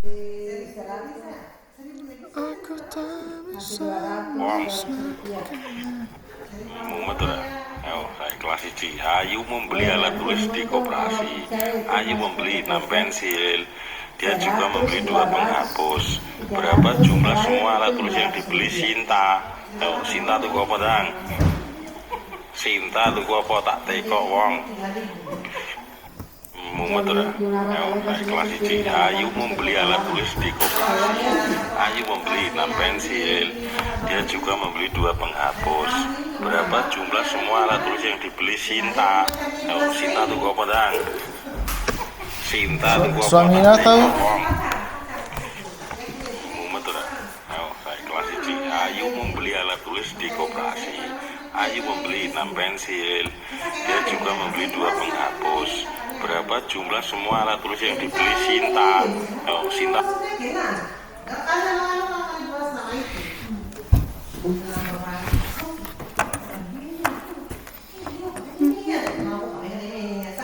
Aku tak bisa Mumet ora? Ayo, saya kelas 1. Ayu membeli alat tulis di koperasi. Ayu membeli 6 pensil. Dia juga membeli 2 penghapus. Berapa jumlah semua alat tulis yang dibeli Sinta? Ayo, Sinta tuku apa dang? Sinta tuku apa tak tekok wong? Mumet ora? Ayo, saya kelas 1. Ayu membeli alat tulis di koperasi. Ayu membeli 6 pensil. Dia juga membeli 2 penghapus. Berapa jumlah semua alat tulis yang dibeli Sinta? Ayo, Sinta tuku apa dang? Sinta tuku apa suaminya tak tahu. tekok wong? Mumet ora? Ayo, saya kelas 1. Ayu membeli alat tulis di koperasi. Ayu membeli 6 pensil. Dia juga membeli 2 penghapus. Berapa jumlah semua alat tulis yang dibeli Sinta? Ayo, Sinta. Nah,